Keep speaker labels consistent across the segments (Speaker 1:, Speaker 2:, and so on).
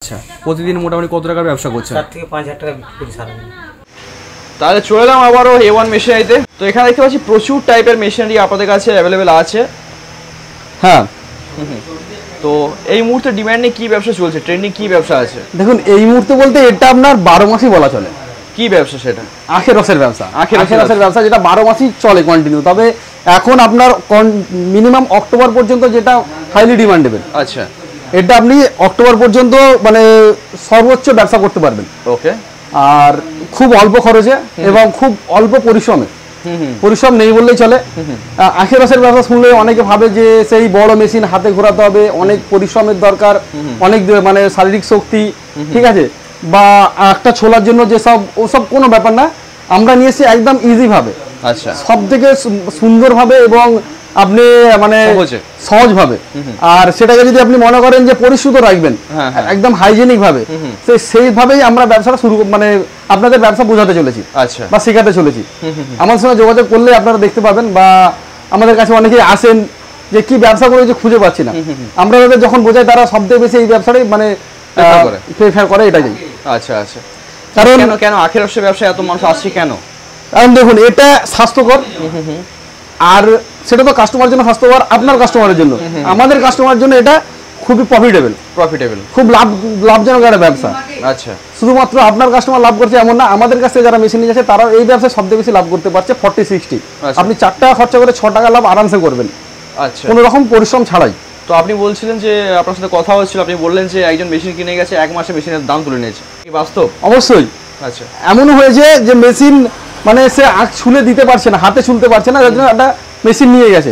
Speaker 1: আচ্ছা, প্রতিদিন মোটামুটি কত টাকার ব্যবসা করছেন?
Speaker 2: 4 থেকে 5,000 টাকা বিক্রি করি সারাদিন।
Speaker 1: তাহলে চলে এলাম আবারও A1 মেশিনারিতে। তো এখানে দেখতে পাচ্ছি প্রচুর টাইপের মেশিনারি আপনাদের কাছে অ্যাভেলেবেল আছে। হ্যাঁ, তো এই মুহূর্তে ডিমান্ডে কি ব্যবসা চলছে, ট্রেন্ডিং কি ব্যবসা আছে?
Speaker 3: দেখুন, এই মুহূর্তে বলতে এটা আপনার 12 মাসই বলা চলে।
Speaker 1: কি ব্যবসা সেটা?
Speaker 3: আখের রসের ব্যবসা।
Speaker 1: আখের রসের
Speaker 3: ব্যবসা যেটা 12 মাসই চলে কন্টিনিউ। তবে এখন আপনার মিনিমাম অক্টোবর পর্যন্ত যেটা হাইলি ডিমান্ডেবল।
Speaker 1: আচ্ছা,
Speaker 3: এটা আপনি অক্টোবর পর্যন্ত মানে সর্বোচ্চ ব্যবসা করতে পারবেন।
Speaker 1: ওকে।
Speaker 3: আর খুব অল্প খরচে এবং খুব অল্প পরিশ্রমে। পরিশ্রম নেই বললেই চলে। আখের রসের ব্যবসা শুনলে অনেকে ভাবে যে সেই বড় মেশিন হাতে ঘোরাতে হবে, অনেক পরিশ্রমের দরকার, অনেক মানে শারীরিক শক্তি, ঠিক আছে, বা একটা ছোলার জন্য যেসব ওসব কোনো ব্যাপার না। আমরা নিয়েছি একদম ইজি ভাবে।
Speaker 1: আচ্ছা,
Speaker 3: সব থেকে সুন্দর ভাবে এবং আপনি মানে সহজ ভাবে। আর সেটাকে যদি আপনি মনে করেন যে পরিশুদ্ধ রাখবেন একদম হাইজেনিক ভাবে, সেইভাবেই আমরা ব্যবসাটা শুরু মানে আপনাদের ব্যবসা বোঝাতে চলেছি।
Speaker 1: আচ্ছা,
Speaker 3: বা শেখাতে চলেছি। আমার সঙ্গে যোগাযোগ করলে আপনারা দেখতে পাবেন, বা আমাদের কাছে অনেকেই আসেন যে কি ব্যবসা করে যে খুঁজে পাচ্ছি না। আমরা তাদের যখন বোঝাই তারা সবথেকে বেশি এই ব্যবসাটাই মানে প্রেফার করে এটাই।
Speaker 1: আচ্ছা আচ্ছা,
Speaker 3: কারণ
Speaker 1: কেন আখের রসের ব্যবসায় এত মানুষ আসছে কেন?
Speaker 3: কারণ দেখুন, এটা স্বাস্থ্যকর, আর সেটা তো কাস্টমারের জন্য স্বাস্থ্যকর, আপনার কাস্টমারের জন্য, আমাদের কাস্টমারের জন্য এটা খুবই প্রফিটেবল, খুব লাভজনক একটা ব্যবসা।
Speaker 1: আচ্ছা,
Speaker 3: শুধুমাত্র আপনার কাস্টমার লাভ করছে এমন না, আমাদের কাছে যারা মেশিন নিয়ে যাচ্ছে তারাও এই ব্যবসায় সবথেকে বেশি লাভ করতে পারছে। 40-60 আপনি 4 টাকা খরচা করে 6 টাকা লাভ আরামসে করবেন।
Speaker 1: আচ্ছা,
Speaker 3: কোনো রকম পরিশ্রম ছাড়াই।
Speaker 1: তো আপনি বলছিলেন যে আপনার সাথে কথা হচ্ছিল, আপনি বললেন যে একজন মেশিন কিনে গেছে, 1 মাসে মেশিনের দাম তুলে নিয়েছে, কি বাস্তব?
Speaker 3: অবশ্যই।
Speaker 1: আচ্ছা,
Speaker 3: এমনও হয়েছে যে মেশিন মানে সে আখ ছুলে দিতে পারছে না, হাতে ছুলতে পারছে না, যার জন্য একটা মেশিন নিয়ে গেছে,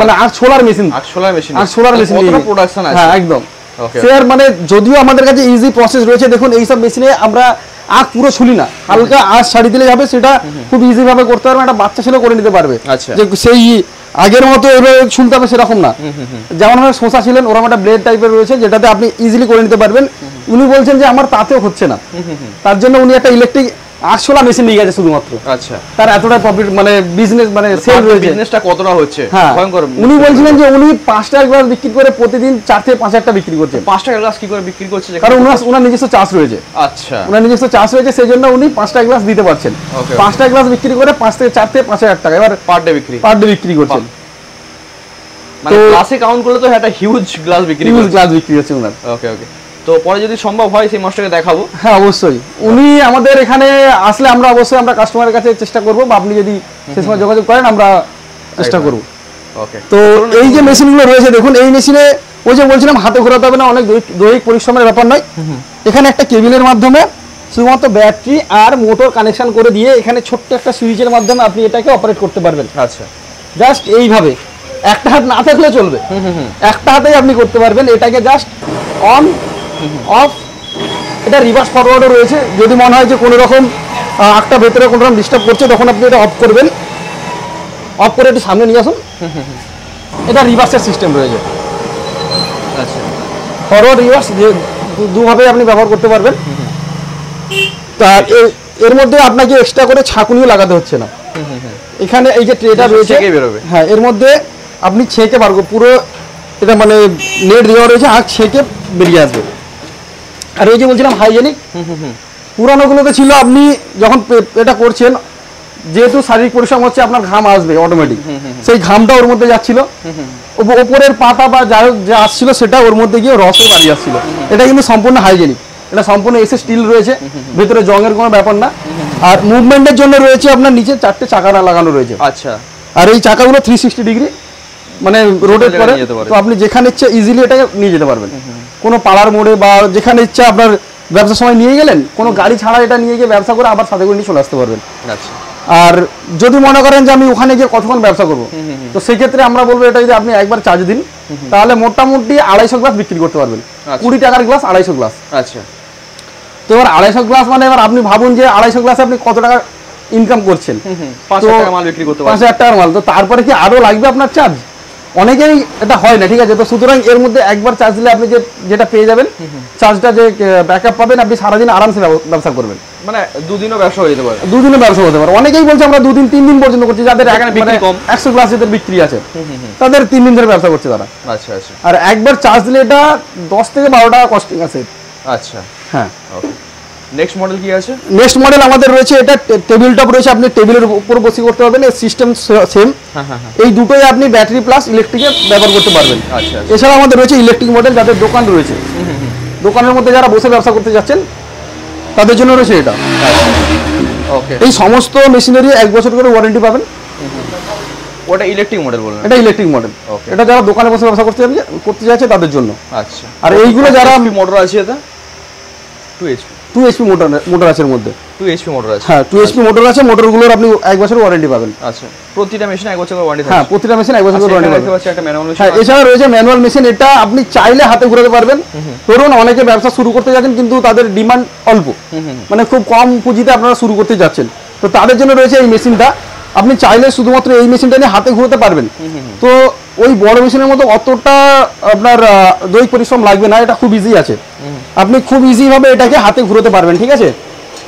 Speaker 3: মানে আখ ছোলার মেশিন।
Speaker 1: প্রোডাকশন আছে।
Speaker 3: হ্যাঁ, একদম। স্যার মানে যদিও আমাদের কাছে ইজি প্রসেস রয়েছে, দেখুন এইসব মেশিনে আমরা আখ পুরো ছুলি না, হালকা আঁচ ছাড়ি দিলে যাবে, সেটা খুব ইজি ভাবে করতে পারবে, একটা বাচ্চা ছেলে করে নিতে পারবে। যে সেই আগের মতো এভাবে ছুলতে হবে সেরকম না। যেমন ভাবে শোষা ছিলেন, ওরকম একটা ব্লেড টাইপের রয়েছে যেটাতে আপনি ইজিলি করে নিতে পারবেন। উনি বলছেন যে আমার তাতেও হচ্ছে না, তার জন্য উনি একটা ইলেকট্রিক আখছোলা মেশিন নিয়ে গেছে শুধুমাত্র।
Speaker 1: আচ্ছা,
Speaker 3: তার এতটা প্রফিট মানে বিজনেস মানে সেল রয়েছে।
Speaker 1: বিজনেসটা কতটা হচ্ছে?
Speaker 3: ভয়ঙ্কর। উনি বলছিলেন যে উনি 5 টাকা গ্লাস বিক্রি করে প্রতিদিন 4 থেকে 5 টাকা বিক্রি করছে।
Speaker 1: 5 টাকা গ্লাস কি করে বিক্রি করছে?
Speaker 3: কারণ ওনার নিজস্ব চাষ রয়েছে।
Speaker 1: আচ্ছা,
Speaker 3: ওনার নিজস্ব চাষ রয়েছে, সেই জন্য উনি 5 টাকা গ্লাস দিতে পারছেন। 5 টাকা গ্লাস বিক্রি করে 4 থেকে 5,000 টাকা এবার
Speaker 1: পার ডে বিক্রি
Speaker 3: করছেন।
Speaker 1: মানে গ্লাসে কাউন্ট করলে তো একটা হিউজ গ্লাস বিক্রি
Speaker 3: হচ্ছে ওনার।
Speaker 1: ওকে ওকে, তো পরে যদি সম্ভব হয় সেই মাস্টারকে দেখাবো।
Speaker 3: হ্যাঁ, অবশ্যই। উনি আমাদের এখানে আসলে আমরা অবশ্যই আমরা কাস্টমারের কাছে চেষ্টা করব, বা আপনি যদি সে সময় যোগাযোগ করেন আমরা চেষ্টা করব।
Speaker 1: ওকে,
Speaker 3: তো এই যে মেশিনগুলো রয়েছে দেখুন, এই মেশিনে ওই যে বলছিলাম হাতে ঘোরাতে হবে না, অনেক দৈহিক পরিশ্রমের ব্যাপার নয়। এখানে একটা কেবিলের মাধ্যমে শুধুমাত্র ব্যাটারি আর মোটর কানেকশন করে দিয়ে এখানে ছোট্ট একটা সুইচের মাধ্যমে আপনি এটাকে অপারেট করতে পারবেন।
Speaker 1: আচ্ছা,
Speaker 3: জাস্ট এইভাবে, একটা হাত না থাকলে চলবে, একটা হাতেই আপনি করতে পারবেন। এটাকে জাস্ট অন অফ, এটা রিভার্স ফরওয়ার্ডও রয়েছে। যদি মনে হয় যে কোনো রকম একটা ভেতরে কোনো রকম ডিস্টার্ব করছে, তখন আপনি এটা অফ করবেন, অফ করে একটু সামনে নিয়ে আসুন। এটা রিভার্সের সিস্টেম রয়েছে।
Speaker 1: আচ্ছা,
Speaker 3: ফরওয়ার্ড রিভার্স দুভাবে আপনি ব্যবহার করতে পারবেন। তা এর মধ্যে আপনাকে এক্সট্রা করে ছাঁকুনিও লাগাতে হচ্ছে না। এখানে এই যে ট্রেটা রয়েছে, হ্যাঁ, এর মধ্যে আপনি ছেঁকে পারবো পুরো, এটা মানে নেট দেওয়া রয়েছে, আখ ছেঁকে বেরিয়ে আসবে। আর এই যে বলছিলাম হাইজেনিক, পুরানোগুলোতে ছিল আপনি যখন এটা করছেন, যেহেতু শারীরিক পরিশ্রম হচ্ছে, আপনার ঘাম আসবে অটোমেটিক, সেই ঘামটা ওর মধ্যে যাচ্ছিল, ওপরের পাতা বা যাই হোক যা আসছিল সেটা ওর মধ্যে গিয়ে রসে বাড়ি আসছিল। এটা কিন্তু সম্পূর্ণ হাইজেনিক, এটা সম্পূর্ণ এসে স্টিল রয়েছে, ভেতরে জংয়ের কোনো ব্যাপার না। আর মুভমেন্টের জন্য রয়েছে আপনার নিচে 4টে চাকা লাগানো রয়েছে।
Speaker 1: আচ্ছা,
Speaker 3: আর এই চাকাগুলো 360 ডিগ্রি মানে রোটেট করে, তো আপনি যেখানে ইচ্ছা ইজিলি এটাকে নিয়ে যেতে পারবেন। কোনো পাড়ার মোড়ে বা যেখানে ইচ্ছা আপনার ব্যবসার সময় নিয়ে গেলেন, কোনো গাড়ি ছাড়া এটা নিয়ে গিয়ে ব্যবসা করে আবার সাথে করে নিয়ে চলে আসতে পারবেন।
Speaker 1: আচ্ছা,
Speaker 3: আর যদি মনে করেন যে আমি ওখানে গিয়ে কতক্ষণ ব্যবসা করবো, তো সেক্ষেত্রে আমরা বলবো এটা যদি আপনি একবার চার্জ দিন, তাহলে মোটামুটি 250 গ্লাস বিক্রি করতে পারবেন। 20 টাকার গ্লাস 250 গ্লাস।
Speaker 1: আচ্ছা,
Speaker 3: তো এবার 250 গ্লাস মানে এবার আপনি ভাবুন যে 250 গ্লাসে আপনি কত টাকা ইনকাম করছেন।
Speaker 1: 5,000 টাকা মাল বিক্রি করতে পারবেন।
Speaker 3: 5,000 টাকার মাল, তো তারপরে কি আরো লাগবে আপনার চার্জ? অনেকেই এটা হয় না, ঠিক আছে। তো সুতরাং এর মধ্যে একবার চার্জ দিলে আপনি যেটা পেয়ে যাবেন, চার্জটা যে ব্যাকআপ পাবেন, আপনি সারাদিন আরামসে ব্যবসা করবেন।
Speaker 1: মানে দুদিনও ব্যবসা হয়ে যেতে পারে।
Speaker 3: দুদিনও ব্যবসা হতে পারে। অনেকেই বলছে আমরা 2 দিন 3 দিন পর্যন্ত করছি, যাদের এখানে বিক্রি কম 100 গ্লাস যেদের বিক্রি আছে তাদের 3 দিন ধরে ব্যবসা করছে তারা।
Speaker 1: আচ্ছা আচ্ছা।
Speaker 3: আর একবার চার্জ দিলে এটা 10 থেকে 12 টাকা কস্টিং আছে।
Speaker 1: আচ্ছা,
Speaker 3: হ্যাঁ।
Speaker 1: ওকে। নেক্সট মডেল কি আছে?
Speaker 3: নেক্সট মডেল আমাদের রয়েছে, এটা টেবিল টপ রয়েছে, আপনি টেবিলের উপর বসে করতে পারবেন, এর সিস্টেম সেম।
Speaker 1: হ্যাঁ হ্যাঁ হ্যাঁ।
Speaker 3: এই দুটোই আপনি ব্যাটারি প্লাস ইলেকট্রিকে ব্যবহার করতে পারবেন।
Speaker 1: আচ্ছা,
Speaker 3: এছাড়া আমাদের রয়েছে ইলেকট্রিক মডেল, যাদের দোকান রয়েছে, দোকানের মধ্যে যারা বসে ব্যবসা করতে যাচ্ছেন তাদের জন্য রয়েছে এটা।
Speaker 1: ওকে।
Speaker 3: এই সমস্ত মেশিনারি 1 বছর করে ওয়ারেন্টি পাবেন।
Speaker 1: ওটা ইলেকট্রিক মডেল বললেন?
Speaker 3: এটা ইলেকট্রিক মডেল।
Speaker 1: Okay.
Speaker 3: এটা যারা দোকানে বসে ব্যবসা করতে যাচ্ছে তাদের জন্য।
Speaker 1: আচ্ছা।
Speaker 3: আর এইগুলো যারা
Speaker 1: মোটর আছে, এটা 2 HP
Speaker 3: 2 HP মোটর আছে এর মধ্যে।
Speaker 1: 2 HP মোটর আছে?
Speaker 3: হ্যাঁ, 2 HP মোটর আছে, মোটরগুলোর আপনি 1 বছর ওয়ারেন্টি পাবেন।
Speaker 1: আচ্ছা, প্রতিটা মেশিনে 1 বছর ওয়ারেন্টি থাকে?
Speaker 3: হ্যাঁ, প্রতিটা মেশিন 1 বছর ওয়ারেন্টি
Speaker 1: দেখতে
Speaker 3: পাবেন।
Speaker 1: পাচ্ছি একটা ম্যানুয়াল মেশিন।
Speaker 3: হ্যাঁ, এছাড়া রয়েছে ম্যানুয়াল মেশিন, এটা আপনি চাইলে হাতে ঘোরাতে পারবেন। ধরুন অনেকে ব্যবসা শুরু করতে যাচ্ছেন কিন্তু তাদের ডিমান্ড অল্প, মানে খুব কম পুঁজিতে আপনারা শুরু করতে যাচ্ছেন, তো তাদের জন্য রয়েছে এই মেশিনটা। আপনি চাইলে শুধুমাত্র এই মেশিনটা নিয়ে হাতে ঘোরাতে পারবেন। তো ওই বড় মেশিনের মতো অতটা আপনার দৈহিক পরিশ্রম লাগবে না, এটা খুব ইজি আছে। আপনি খুব ইজি ভাবে এটাকে হাতে ঘোরাতে পারবেন, ঠিক আছে,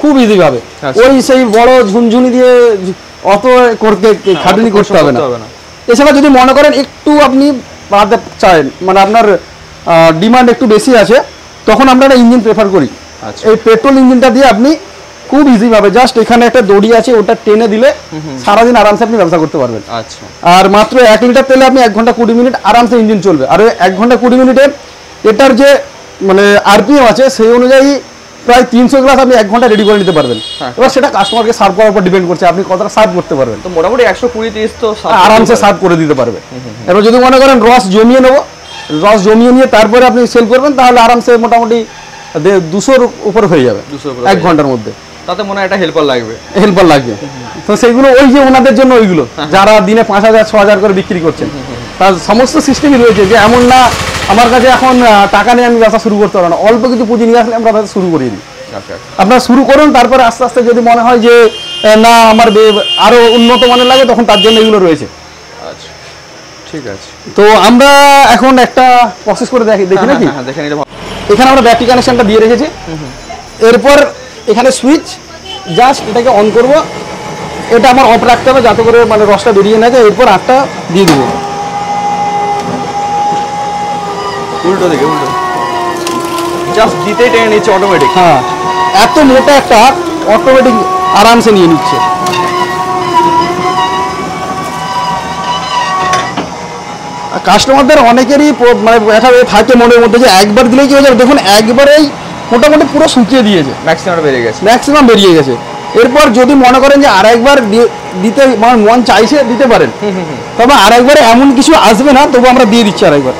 Speaker 3: খুব ইজি ভাবে। ওই সেই বড় ঝুনঝুনি দিয়ে অত করতে খাটুনি করতে হবে না। এছাড়া যদি মনে করেন একটু আপনি বাড়াতে চান, মানে আপনার ডিমান্ড একটু বেশি আছে, তখন আমরা একটা ইঞ্জিন প্রেফার করি। এই পেট্রোল ইঞ্জিনটা দিয়ে আপনি খুব ইজি ভাবে, জাস্ট এখানে একটা দড়ি আছে, ওটা টেনে দিলে সারাদিন আরামসে আপনি ব্যবসা করতে পারবেন।
Speaker 1: আচ্ছা।
Speaker 3: আর মাত্র 1 লিটার তেলে আপনি 1 ঘন্টা 20 মিনিট আরামসে ইঞ্জিন চলবে। আর 1 ঘন্টা 20 মিনিটে এটার যে মানে আরপিএম আছে সেই অনুযায়ী প্রায় 300 গ্লাস আপনি 1 ঘন্টা রেডি করে নিতে পারবেন। এবার সেটা কাস্টমারকে সার্ভ করার উপর ডিপেন্ড করছে, আপনি কতটা সার্ভ করতে পারবেন।
Speaker 1: তো মোটামুটি 120-30 তো
Speaker 3: আরামসে সার্ভ করে দিতে পারবে। এবার যদি মনে করেন রস জমিয়ে নেবো, রস জমিয়ে নিয়ে তারপরে আপনি সেল করবেন, তাহলে আরামসে মোটামুটি 200-র উপর হয়ে যাবে 1 ঘন্টার মধ্যে।
Speaker 1: তাতে মনে হয় একটা হেল্পার লাগবে।
Speaker 3: তো সেইগুলো ওই যে ওনাদের জন্য, ওইগুলো যারা দিনে 5,000-6,000 করে বিক্রি করছেন, তার সমস্ত সিস্টেমই রয়েছে। যে এমন না আমার কাছে এখন টাকা নিয়ে আমি ব্যবসা শুরু করতে পারবো না, অল্প কিছু পুঁজি নিয়ে আসলে আমরা ব্যবসা শুরু করিয়ে দিই। আপনারা শুরু করুন, তারপরে আস্তে আস্তে যদি মনে হয় যে না আমার আরো উন্নত মানের লাগে, তখন তার জন্য এগুলো রয়েছে।
Speaker 1: আচ্ছা, ঠিক আছে।
Speaker 3: তো আমরা এখন একটা প্রসেস করে দেখি নাকি?
Speaker 1: দেখে নিলে ভালো।
Speaker 3: এখানে আমরা ব্যাটারি কানেকশনটা দিয়ে রেখেছি। এরপর এখানে সুইচ, জাস্ট এটাকে অন করব। এটা আমার অফ রাখতে হবে যাতে করে মানে রসটা বেরিয়ে না যায়। এরপর আটটা দিয়ে দিব।
Speaker 1: উল্টো দিকে, উল্টো, জাস্ট দিতেই টেনে নিচ্ছে অটোমেটিক।
Speaker 3: হ্যাঁ, এত মোটা একটা অটোমেটিক আরামসে নিয়ে নিচ্ছে। কাস্টমারদের অনেকেরই মানে এটা থাকে মনের মধ্যে যে একবার দিলেই কি হয়ে যাবে। দেখুন একবারেই মোটামুটি পুরো শুকিয়ে দিয়েছে, ম্যাক্সিমাম বেরিয়ে গেছে। এরপর যদি মনে করেন যে আরেকবার দিতে মানে মন চাইছে দিতে পারেন, তবে আরেকবারে এমন কিছু আসবে না, তবু আমরা দিয়ে দিচ্ছি আরেকবার।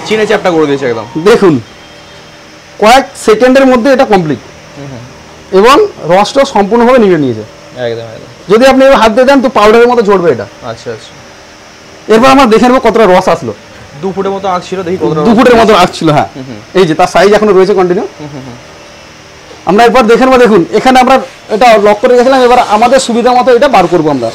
Speaker 1: চিনে চ্যাপটা করে দিয়েছে একদম।
Speaker 3: দেখুন কয়েক সেকেন্ডের মধ্যে এটা কমপ্লিট, এবং রসটা সম্পূর্ণভাবে নিয়ে নিয়েছে।
Speaker 1: একদম একদম।
Speaker 3: যদি আপনি হাত দিয়ে দেন তো পাউডারের মতো ঝরবে এটা।
Speaker 1: আচ্ছা আচ্ছা।
Speaker 3: এরপর আমরা দেখে নেবো কতটা রস আসলো।
Speaker 1: 2 ফুটের মতো আঁক ছিল, দেখি কতটা
Speaker 3: 2 ফুটের মতো আঁক ছিল। হ্যাঁ, এই যে তার সাইজ এখনো রয়েছে কন্টিনিউ। আমরা একবার দেখে নেবো। দেখুন এখানে আমরা এটা লক করে রেখেছিলাম, এবার আমাদের সুবিধা মতো এটা বার করবো আমরা।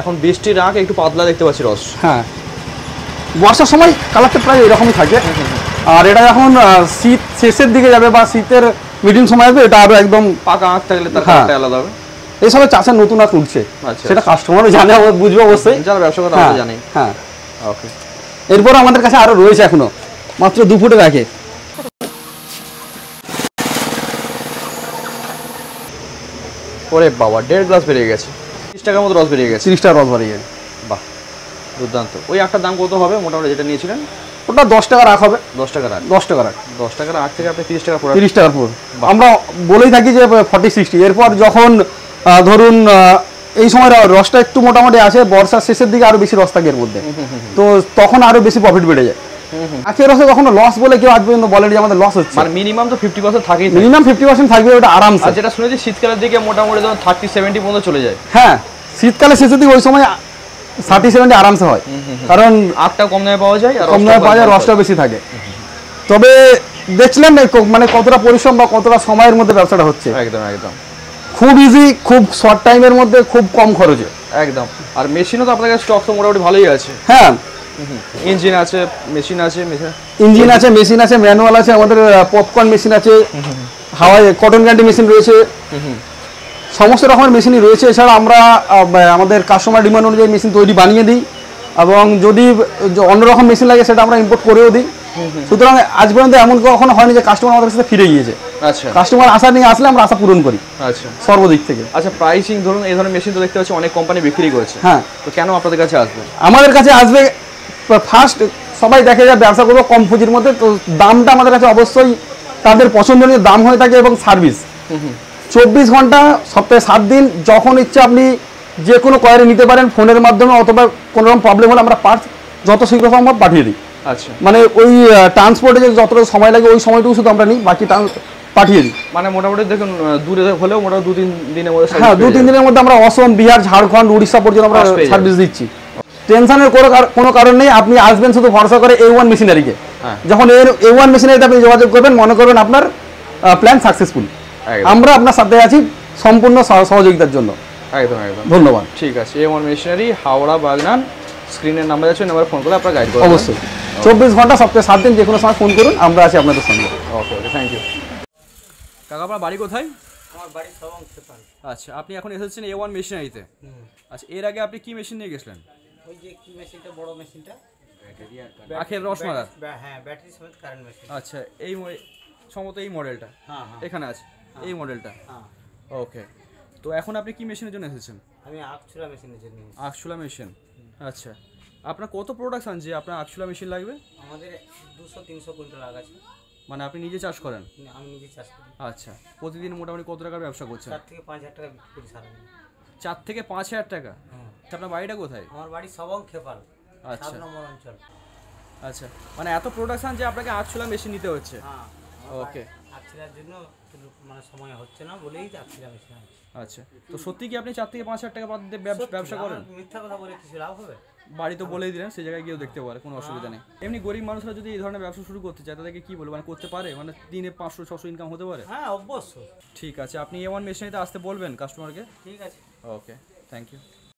Speaker 1: এখন বৃষ্টির আঁক একটু পাতলা দেখতে পাচ্ছি রস।
Speaker 3: হ্যাঁ, বর্ষার সময় কালারটা প্রায় এরকমই থাকে। আর এটা যখন শীত শেষের দিকে যাবে বা শীতের মিডিয়াম সময় আসবে, এটা আরো একদম
Speaker 1: পাকা আঁক থাকলে তার কালারটা আলাদা হবে।
Speaker 3: এই সময় চাষের নতুন আঁক উঠছে, সেটা কাস্টমারও জানে, বুঝবে অবশ্যই,
Speaker 1: যারা ব্যবসা করে তারা জানে।
Speaker 3: হ্যাঁ,
Speaker 1: ওকে।
Speaker 3: এরপর আমাদের কাছে আরো রয়েছে এখনো মাত্র 2 ফুটের আঁকে।
Speaker 1: ওরে বাবা, 1.5 গ্লাস বেরিয়ে গেছে। 30 টাকার মতো রস বেরিয়ে গেছে।
Speaker 3: 30 টাকা রস বেরিয়ে গেছে।
Speaker 1: বাহ, দুর্দান্ত। ওই আঁকটার দাম কত হবে মোটামুটি যেটা নিয়েছিলেন?
Speaker 3: ওটা 10 টাকা রাখ হবে।
Speaker 1: 10 টাকা রাখ।
Speaker 3: 10 টাকা রাখ।
Speaker 1: 10 টাকার আঁক থেকে আপনি 30 টাকা পড়ে।
Speaker 3: 30 টাকার পুরো আমরা বলেই থাকি যে 40-60। এরপর যখন ধরুন এই সময় রসটা একটু মোটামুটি আসে, বর্ষার শেষের দিকে আরো বেশি রস থাকে এর মধ্যে, তো তখন আরো বেশি প্রফিট বেড়ে যায়। আখের রসে কখনো লস বলে কেউ আজ পর্যন্ত বলেনি যে আমাদের লস হচ্ছে।
Speaker 1: মানে মিনিমাম তো 50% থাকেই,
Speaker 3: মিনিমাম 50% থাকবে, ওটা আরামসে।
Speaker 1: আর যেটা শুনেছি শীতকালের দিকে মোটামুটি যখন 30-70 পর্যন্ত চলে যায়।
Speaker 3: হ্যাঁ, শীতকালে শেষের দিকে ওই সময় 30-70 আরামসে হয়, কারণ
Speaker 1: আখটা কম দামে পাওয়া যায় আর
Speaker 3: কম দামে পাওয়া যায়, রসটা বেশি থাকে। তবে দেখছিলেন মানে কতটা পরিশ্রম বা কতটা সময়ের মধ্যে ব্যবসাটা হচ্ছে।
Speaker 1: একদম একদম।
Speaker 3: খুব ইজি, খুব শর্ট টাইমের মধ্যে, খুব কম খরচে।
Speaker 1: একদম। আর মেশিনও তো আপনাদের স্টক তো মোটামুটি ভালোই আছে।
Speaker 3: হ্যাঁ,
Speaker 1: ইঞ্জিন আছে, মেশিন আছে,
Speaker 3: ইঞ্জিন আছে, মেশিন আছে, ম্যানুয়াল আছে, আমাদের পপকর্ন মেশিন আছে, হাওয়াই কটন ক্যান্ডি মেশিন রয়েছে, সমস্ত রকমের মেশিনই রয়েছে। এছাড়া আমরা আমাদের কাস্টমার ডিমান্ড অনুযায়ী মেশিন তৈরি বানিয়ে দিই, এবং যদি অন্যরকম মেশিন লাগে সেটা আমরা ইম্পোর্ট করেও দিই। সুতরাং আজ পর্যন্ত এমন কখনো হয়নি যে কাস্টমার আমাদের কাছে ফিরে গিয়েছে।
Speaker 1: আচ্ছা,
Speaker 3: কাস্টমার আশা নিয়ে আসলে আমরা আশা পূরণ করি।
Speaker 1: আচ্ছা,
Speaker 3: সর্বদিক থেকে।
Speaker 1: আচ্ছা, প্রাইসিং ধরুন এই ধরনের মেশিন তো দেখতে পাচ্ছি অনেক কোম্পানি বিক্রি করছে।
Speaker 3: হ্যাঁ,
Speaker 1: তো কেন আপনাদের কাছে আসবে?
Speaker 3: আমাদের কাছে আসবে ফার্স্ট, সবাই দেখে যায় ব্যবসা করবো কম পুঁজির মধ্যে, তো দামটা আমাদের কাছে অবশ্যই তাদের পছন্দনীয় দাম হয়ে থাকে, এবং সার্ভিস 24 ঘন্টা সপ্তাহে 7 দিন, যখন ইচ্ছা আপনি যে কোনো কোয়ারি নিতে পারেন ফোনের মাধ্যমে, অথবা কোনো রকম প্রবলেম হলে আমরা পার্টস যত শীঘ্র সম্ভব পাঠিয়ে দিই।
Speaker 1: আচ্ছা,
Speaker 3: মানে ওই ট্রান্সপোর্টে যে যতটা সময় লাগে ওই সময়টুকু শুধু আমরা নিই, বাকি পাঠিয়ে দিই।
Speaker 1: মানে মোটামুটি দেখুন দূরে হলেও মোটামুটি 2-3 দিনের মধ্যে।
Speaker 3: হ্যাঁ, 2-3 দিনের মধ্যে আমরা অসম, বিহার, ঝাড়খণ্ড, উড়িষ্যা পর্যন্ত আমরা সার্ভিস দিচ্ছি। টেনশনের কোনো কারণ নেই, আপনি আসবেন শুধু ভরসা করে A1 মেশিনারিকে। যখন A1 মেশিনারিতে আপনি যোগাযোগ করবেন, মনে করবেন আপনার প্ল্যান সাকসেসফুল। আমরা আপনার সাথে আছি সম্পূর্ণ সহযোগিতার জন্য।
Speaker 1: একদম একদম,
Speaker 3: ধন্যবাদ।
Speaker 1: ঠিক আছে। A1 মেশিনারি, হাওড়া, বাগনান, স্ক্রিনের নাম্বার আছে, নাম্বার ফোন করে আপনারা গাইড করবেন।
Speaker 3: অবশ্যই 24 ঘন্টা সপ্তাহে 7 দিন, যে কোনো সময় ফোন করুন, আমরা আছি আপনাদের সঙ্গে।
Speaker 1: ওকে ওকে, থ্যাংক ইউ। কাকা আপনার বাড়ি কোথায়?
Speaker 2: আমার বাড়ি সবং খেপাল।
Speaker 1: আচ্ছা, আপনি এখন এসেছেন A1 মেশিনারিতে। আচ্ছা, এর আগে আপনি কি মেশিন নিয়ে গেছিলেন?
Speaker 2: ওই যে কি মেশিনটা, বড় মেশিনটা,
Speaker 1: আখের রস মারার।
Speaker 2: হ্যাঁ, ব্যাটারি সমেত কারেন্ট মেশিন।
Speaker 1: আচ্ছা, এই সম্ভবত এই মডেলটা
Speaker 2: হ্যাঁ হ্যাঁ
Speaker 1: এখানে আছে, এই মডেলটা।
Speaker 2: হ্যাঁ,
Speaker 1: ওকে, তো এখন আপনি কি মেশিনের জন্য এসেছেন?
Speaker 2: আমি আখছুরা মেশিনের জন্য এসেছি।
Speaker 1: আখশোলা মেশিন। আচ্ছা, আপনার কত প্রোডাকশন যে আপনার আখশোলা মেশিন লাগবে?
Speaker 2: আমাদের 200-300 কুইন্টাল আখ আছে।
Speaker 1: মানে আপনি নিজে চাষ করেন?
Speaker 2: আমি নিজে চাষ করি।
Speaker 1: আচ্ছা, প্রতিদিন মোটামুটি কত টাকার ব্যবসা করছেন?
Speaker 2: 4 থেকে 5 হাজার টাকা বিক্রি করি সারাদিন।
Speaker 1: 4 থেকে 5 হাজার টাকা? আচ্ছা, আপনার বাড়িটা কোথায়?
Speaker 2: আমার বাড়ি সবং খেপাল,
Speaker 1: আচ্ছা
Speaker 2: 7 নম্বর অঞ্চল।
Speaker 1: আচ্ছা, মানে এত প্রোডাকশন যে আপনাকে আখশোলা মেশিন নিতে হচ্ছে?
Speaker 2: হ্যাঁ,
Speaker 1: ওকে,
Speaker 2: আখছিলার জন্য মানে সময় হচ্ছে না বলেই আখছিলা মেশিন আছে।
Speaker 1: আচ্ছা, তো সত্যি কি আপনি 4 থেকে 5 হাজার টাকা বাদ দিয়ে ব্যবসা করেন?
Speaker 2: মিথ্যা কথা বলে কিছু লাভ হবে?
Speaker 1: বাড়ি তো বলেই দিলেন, সেই জায়গায় গিয়েও দেখতে পারে, কোনো অসুবিধা নেই। এমনি গরিব মানুষরা যদি এই ধরনের ব্যবসা শুরু করতে চায় তাদেরকে কি বলবো, মানে করতে পারে, মানে দিনে 500-600 ইনকাম হতে পারে?
Speaker 2: হ্যাঁ, অবশ্যই।
Speaker 1: ঠিক আছে, আপনি A1 মেশিনারিতে আসতে বলবেন কাস্টমারকে।
Speaker 2: ঠিক আছে,
Speaker 1: ওকে, থ্যাংক ইউ।